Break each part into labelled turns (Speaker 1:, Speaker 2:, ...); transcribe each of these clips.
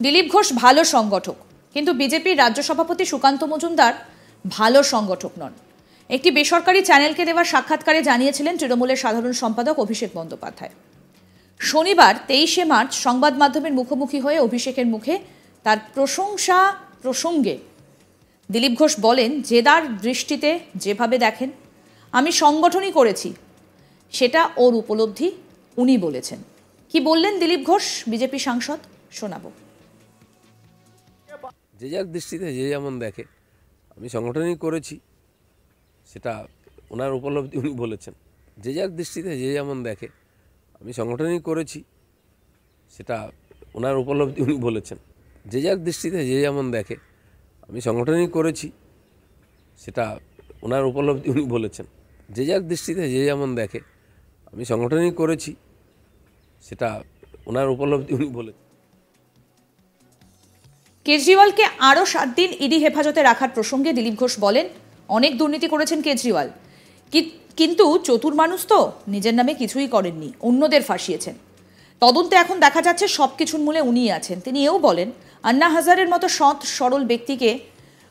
Speaker 1: দিলীপ ঘোষ ভালো সংগঠক, কিন্তু বিজেপির রাজ্য সভাপতি সুকান্ত মজুমদার ভালো সংগঠক নন। একটি বেসরকারি চ্যানেলকে দেওয়া সাক্ষাৎকারে জানিয়েছিলেন তৃণমূলের সাধারণ সম্পাদক অভিষেক বন্দ্যোপাধ্যায়। শনিবার 23শে মার্চ সংবাদ মাধ্যমের মুখোমুখি হয়ে অভিষেকের মুখে তার প্রশংসা প্রসঙ্গে দিলীপ ঘোষ বলেন, জেদার দৃষ্টিতে যেভাবে দেখেন আমি সংগঠনই করেছি, সেটা ওর উপলব্ধি, উনি বলেছেন। কি বললেন দিলীপ ঘোষ বিজেপি সাংসদ, শোনাবো।
Speaker 2: যে যার দৃষ্টিতে যে যেমন দেখে আমি সংগঠনই করেছি, সেটা ওনার উপলব্ধি, উনি বলেছেন। যে যার দৃষ্টিতে যে যেমন দেখে আমি সংগঠনই করেছি, সেটা ওনার উপলব্ধি, উনি বলেছেন। যে যার দৃষ্টিতে যে যেমন দেখে আমি সংগঠনই করেছি, সেটা ওনার উপলব্ধি, উনি বলেছেন। যে যার দৃষ্টিতে যে যেমন দেখে আমি সংগঠনই করেছি, সেটা ওনার উপলব্ধি, উনি বলেছেন।
Speaker 1: কেজরিওয়ালকে আরও 7 দিন ইডি হেফাজতে রাখার প্রসঙ্গে দিলীপ ঘোষ বলেন, অনেক দুর্নীতি করেছেন কেজরিওয়াল, কিন্তু চতুর মানুষ তো, নিজের নামে কিছুই করেননি, অন্যদের ফাঁসিয়েছেন। তদন্তে এখন দেখা যাচ্ছে সবকিছুর মূলে উনিই আছেন। তিনি এও বলেন, আন্না হাজারের মতো সৎ সরল ব্যক্তিকে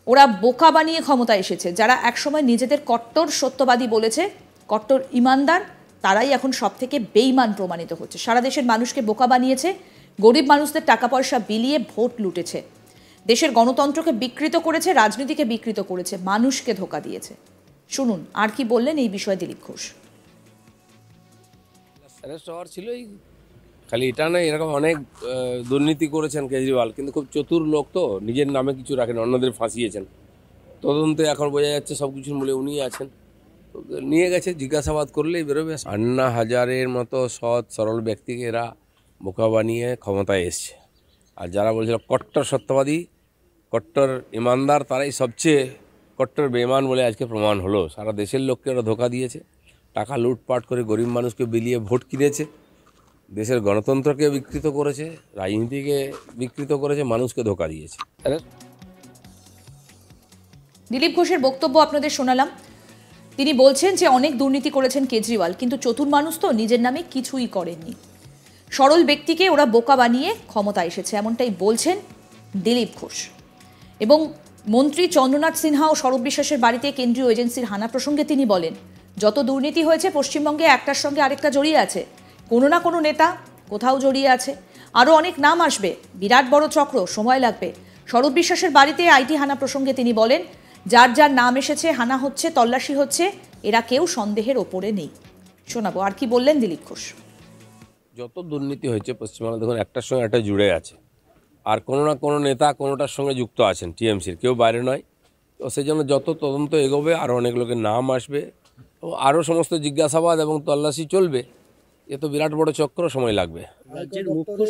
Speaker 1: ওরা বোকা বানিয়ে ক্ষমতা এসেছে। যারা একসময় নিজেদের কট্টর সত্যবাদী বলেছে, কট্টর ইমানদার, তারাই এখন সব থেকে বেইমান প্রমাণিত হচ্ছে। সারা দেশের মানুষকে বোকা বানিয়েছে, গরিব মানুষদের টাকা পয়সা বিলিয়ে ভোট লুটেছে, দেশের গণতন্ত্রকে বিকৃত করেছে, রাজনীতিকে বিকৃত করেছে, মানুষকে ধোঁকা দিয়েছে। শুনুন আর কি বললেন এই বিষয়ে দিলীপ ঘোষ।
Speaker 2: অ্যারেস্ট হওয়ার ছিলই, খালি এটা নয়, এরকম অনেক দুর্নীতি করেছেন কেজরিওয়াল, কিন্তু খুব চতুর লোক তো, নিজের নামে কিছু রাখেন, অন্যদের ফাঁসিয়েছেন। তদন্তে এখন বোঝা যাচ্ছে সব কিছুর মূলে উনিই আছেন। নিয়ে গেছে, জিজ্ঞাসাবাদ করলেই বেরোবে। আন্না হাজারের মতো সৎ সরল ব্যক্তিকে এরা বোকা বানিয়ে ক্ষমতায় এসছে। আর যারা বলছিল কট্টর সত্যবাদী, কট্টর ইমানদার, তারাই সবচেয়ে কট্টর বেঈমান বলে আজকে প্রমাণ হলো। সারা দেশের লোককে ওরা ধোঁকা দিয়েছে, টাকা লুটপাট করে গরিব মানুষকে বিলিয়ে ভোট কিনেছে, দেশের গণতন্ত্রকে বিকৃত করেছে, রাজনীতিকে বিকৃত করেছে, মানুষকে ধোঁকা দিয়েছে।
Speaker 1: দিলীপ ঘোষের বক্তব্য আপনাদের শোনালাম। তিনি বলছেন যে অনেক দুর্নীতি করেছেন কেজরিওয়াল, কিন্তু চতুর মানুষ তো, নিজের নামে কিছুই করেননি, সরল ব্যক্তিকে ওরা বোকা বানিয়ে ক্ষমতা এসেছে, এমনটাই বলছেন দিলীপ ঘোষ। এবং মন্ত্রী চন্দ্রনাথ সিনহা ও সৌরভ বিশ্বাসের বাড়িতে কেন্দ্রীয় এজেন্সির হানা প্রসঙ্গে তিনি বলেন, যত দুর্নীতি হয়েছে পশ্চিমবঙ্গে একটার সঙ্গে আরেকটা জড়িয়ে আছে, কোনো না কোনো নেতা কোথাও জড়িয়ে আছে, আরও অনেক নাম আসবে, বিরাট বড় চক্র, সময় লাগবে। সৌরভ বিশ্বাসের বাড়িতে আইটি হানা প্রসঙ্গে তিনি বলেন, যার যার নাম এসেছে, হানা হচ্ছে, তল্লাশি হচ্ছে, এরা কেউ সন্দেহের ওপরে নেই। শোনাবো আর কি বললেন দিলীপ ঘোষ।
Speaker 2: যত দুর্নীতি হয়েছে পশ্চিমবাংলা, দেখুন একটার সঙ্গে একটা জুড়ে আছে, আর কোনো না কোনো নেতা কোনোটার সঙ্গে যুক্ত আছেন, টিএমসির, কেউ বাইরে নয়। তো সেই জন্য যত তদন্ত এগোবে আরও অনেক লোকের নাম আসবে, ও আরও সমস্ত জিজ্ঞাসাবাদ এবং তল্লাশি চলবে। এ তো বিরাট বড় চক্র, সময় লাগবে।
Speaker 3: রাজ্যের মুখ্য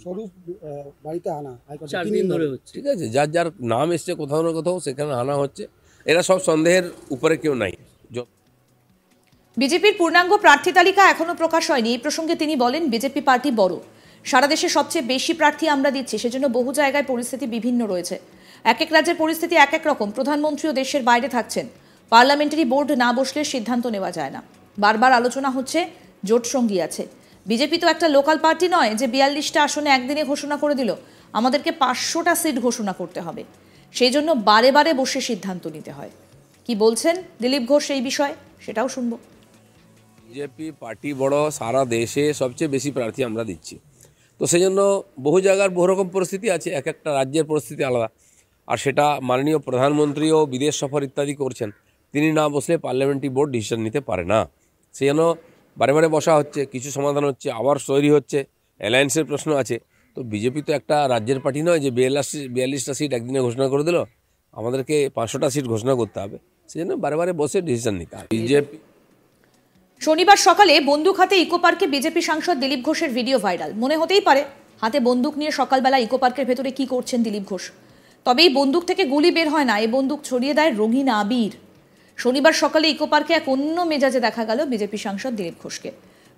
Speaker 3: স্বরূপ বাড়িতে আনা 4 দিন ধরে হচ্ছে,
Speaker 2: ঠিক আছে, যার যার নাম এসছে কোথাও না কোথাও, সেখানে আনা হচ্ছে। এরা সব সন্দেহের উপরে কেউ নাই।
Speaker 1: বিজেপির পূর্ণাঙ্গ প্রার্থী তালিকা এখনো প্রকাশ হয়নি। এই প্রসঙ্গে তিনি বলেন, বিজেপি পার্টি বড়, সারা দেশে সবচেয়ে বেশি প্রার্থী আমরা দিচ্ছি, সেজন্য বহু জায়গায় পরিস্থিতি বিভিন্ন রয়েছে। এক এক রাজ্যের পরিস্থিতি এক এক রকম। প্রধানমন্ত্রীও দেশের বাইরে থাকছেন, পার্লামেন্টারি বোর্ড না বসলে সিদ্ধান্ত নেওয়া যায় না। বারবার আলোচনা হচ্ছে, জোট সঙ্গী আছে। বিজেপি তো একটা লোকাল পার্টি নয় যে 42টা আসনে একদিনে ঘোষণা করে দিল, আমাদেরকে 500টা সিট ঘোষণা করতে হবে, সেই জন্য বারে বারে বসে সিদ্ধান্ত নিতে হয়। কি বলছেন দিলীপ ঘোষ এই বিষয়ে, সেটাও শুনবো।
Speaker 2: বিজেপি পার্টি বড়, সারা দেশে সবচেয়ে বেশি প্রার্থী আমরা দিচ্ছি, তো সেই জন্য বহু জায়গার বহু রকম পরিস্থিতি আছে, এক একটা রাজ্যের পরিস্থিতি আলাদা। আর সেটা মাননীয় প্রধানমন্ত্রীও বিদেশ সফর ইত্যাদি করছেন, তিনি না বসলে পার্লামেন্টারি বোর্ড ডিসিশন নিতে পারে না। সেই জন্য বারে বারে বসা হচ্ছে, কিছু সমাধান হচ্ছে, আবার তৈরি হচ্ছে, অ্যালায়েন্সের প্রশ্ন আছে। তো বিজেপি তো একটা রাজ্যের পার্টি নয় যে 42টা সিট একদিনে ঘোষণা করে দিল, আমাদেরকে 500টা সিট ঘোষণা করতে হবে। সেই জন্য বারে বারে বসে ডিসিশন নিতে হবে। বিজেপি
Speaker 1: শনিবার সকালে বন্দুক হাতে ইকো পার্কে বিজেপি সাংসদ দিলীপ ঘোষের ভিডিও ভাইরাল। মনে হতেই পারে হাতে বন্দুক নিয়ে সকালবেলা ইকো পার্কের ভেতরে কি করছেন দিলীপ ঘোষ। তবে এই বন্দুক থেকে গুলি বের হয় না, এই বন্দুক ছড়িয়ে দেয় রঙিন আবির। শনিবার সকালে ইকো পার্কে এক অন্য মেজাজে দেখা গেল বিজেপি সাংসদ দিলীপ ঘোষকে।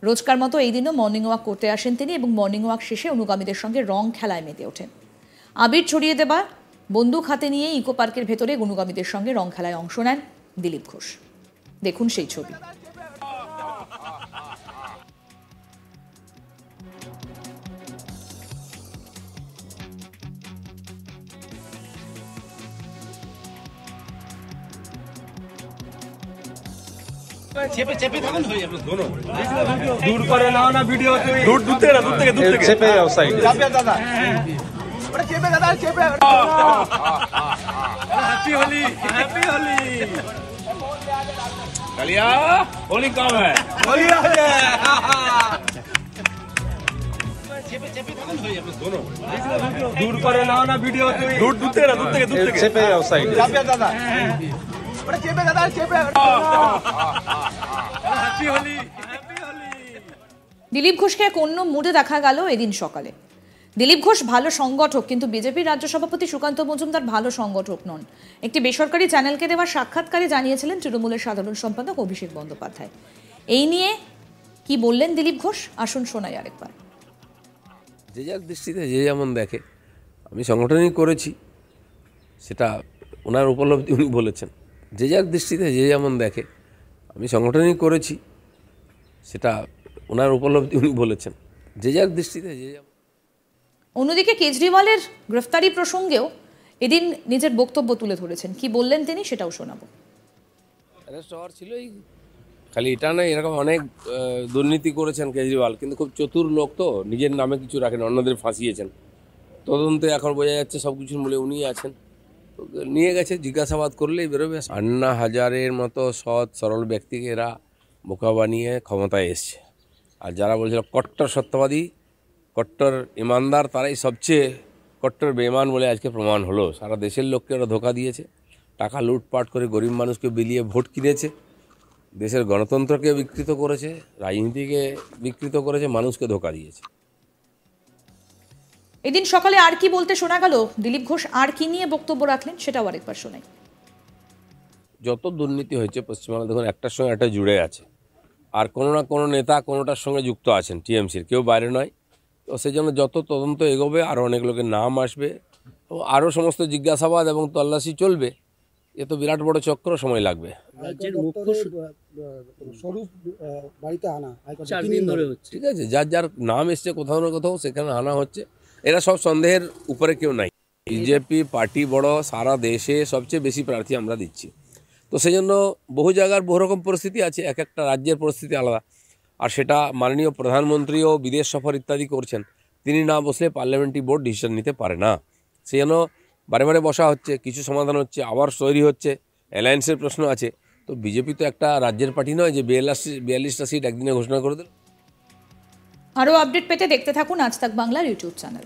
Speaker 1: রোজকার মতো এই দিনও মর্নিং ওয়াক করতে আসেন তিনি, এবং মর্নিং ওয়াক শেষে অনুগামীদের সঙ্গে রং খেলায় মেতে ওঠেন। আবির ছড়িয়ে দেবার বন্দুক হাতে নিয়ে ইকো পার্কের ভেতরে অনুগামীদের সঙ্গে রং খেলায় অংশ নেন দিলীপ ঘোষ। দেখুন সেই ছবি।
Speaker 4: দূর করে নাও না ভিডিও, দূর থেকে চেপে যাও side. Happy Holi, happy Holi.
Speaker 2: Kaliya Holi কব হ্যায়?
Speaker 4: হোলি আছে। দূর করে নাও না ভিডিও, দূর থেকে চেপে যাও side. Happy Holi, happy Holi.
Speaker 1: Dilip ঘোষকে এক অন্য মুডে দেখা গেল এদিন সকালে। দিলীপ ঘোষ ভালো সংগঠক, কিন্তু বিজেপির রাজ্য সভাপতি সুকান্ত মজুমদার ভালো সংগঠক নন। একটি বেসরকারি চ্যানেলকে দেওয়া সাক্ষাৎকারে জানিয়েছিলেন তৃণমূলের সাধারণ সম্পাদক অভিষেক বন্দ্যোপাধ্যায়। এই নিয়ে কি বললেন দিলীপ ঘোষ, আসুন শোনাই আরেকবার।
Speaker 2: যে যার দৃষ্টিতে যে যেমন দেখে, আমি সংগঠনই করেছি, সেটা ওনার উপলব্ধি উনি বলেছেন। যে যার দৃষ্টিতে যে যেমন দেখে, আমি সংগঠনই করেছি, সেটা ওনার উপলব্ধি উনি বলেছেন। যে যার দৃষ্টিতে যে যেমন।
Speaker 1: অন্যদিকে কেজরিওয়ালের গ্রেফতারি প্রসঙ্গেও এদিন নিজের বক্তব্য তুলে ধরেছেন। কি বললেন তিনি, সেটাও শোনাবো।
Speaker 2: অ্যারেস্ট হওয়ার ছিলই, খালি এটা নয়, এরকম অনেক দুর্নীতি করেছেন কেজরিওয়াল, কিন্তু খুব চতুর লোক তো, নিজের নামে কিছু রাখেন, অন্যদের ফাঁসিয়েছেন। তদন্তে এখন বোঝা যাচ্ছে সব কিছুর মূলে উনি আছেন। তো নিয়ে গেছে, জিজ্ঞাসাবাদ করলেই বেরোবে। আন্না হাজারের মতো সৎ সরল ব্যক্তিকে এরা বোকা বানিয়ে ক্ষমতায় এসছে। আর যারা বলছিল কট্টর সত্যবাদী, কট্টর ইমানদার, তারাই সবচেয়ে কট্টর বেঈমান বলে আজকে প্রমাণ হলো। সারা দেশের লোককে ওরা ধোকা দিয়েছে, টাকা লুটপাট করে গরিব মানুষকে বিলিয়ে ভোট কিনেছে, দেশের গণতন্ত্রকে বিকৃত করেছে, রাজনীতিকে বিকৃত করেছে, মানুষকে ধোকা দিয়েছে।
Speaker 1: এদিন সকালে আর কি বলতে শোনা গেল, দিলীপ ঘোষ আর কি নিয়ে বক্তব্য রাখলেন, সেটাও আরেকবার শোনাই।
Speaker 2: যত দুর্নীতি হয়েছে পশ্চিমবাংলা, দেখুন একটার সঙ্গে একটা জুড়ে আছে, আর কোনো না কোনো নেতা কোনোটার সঙ্গে যুক্ত আছেন, টিএমসির, কেউ বাইরে নয়। তো সেই জন্য যত তদন্ত এগোবে আরও অনেক লোকের নাম আসবে, ও আরও সমস্ত জিজ্ঞাসাবাদ এবং তল্লাশি চলবে। এ তো বিরাট বড় চক্র, সময় লাগবে।
Speaker 3: রাজ্যের মুখ্য স্বরূপ বাড়িতে আনা 4 দিন ধরে হচ্ছে।
Speaker 2: ঠিক আছে, যার যার নাম এসছে কোথাও না কোথাও, সেখানে আনা হচ্ছে। এরা সব সন্দেহের উপরে কেউ নাই। বিজেপি পার্টি বড়, সারা দেশে সবচেয়ে বেশি প্রার্থী আমরা দিচ্ছি। তো সেই জন্য বহু জায়গার বহু রকম পরিস্থিতি আছে, এক একটা রাজ্যের পরিস্থিতি আলাদা। আর সেটা মাননীয় প্রধানমন্ত্রীও বিদেশ সফর ইত্যাদি করছেন, তিনি না বসলে পার্লামেন্টারি বোর্ড ডিসিশন নিতে পারে না। সেই জন্য বারে বারে বসা হচ্ছে, কিছু সমাধান হচ্ছে, আবার তৈরি হচ্ছে, অ্যালায়েন্সের প্রশ্ন আছে। তো বিজেপি তো একটা রাজ্যের পার্টি নয় যে 42টা সিট একদিনে ঘোষণা করে দিল।
Speaker 1: আরও আপডেট পেতে দেখতে থাকুন আজ তাক বাংলার ইউটিউব চ্যানেল।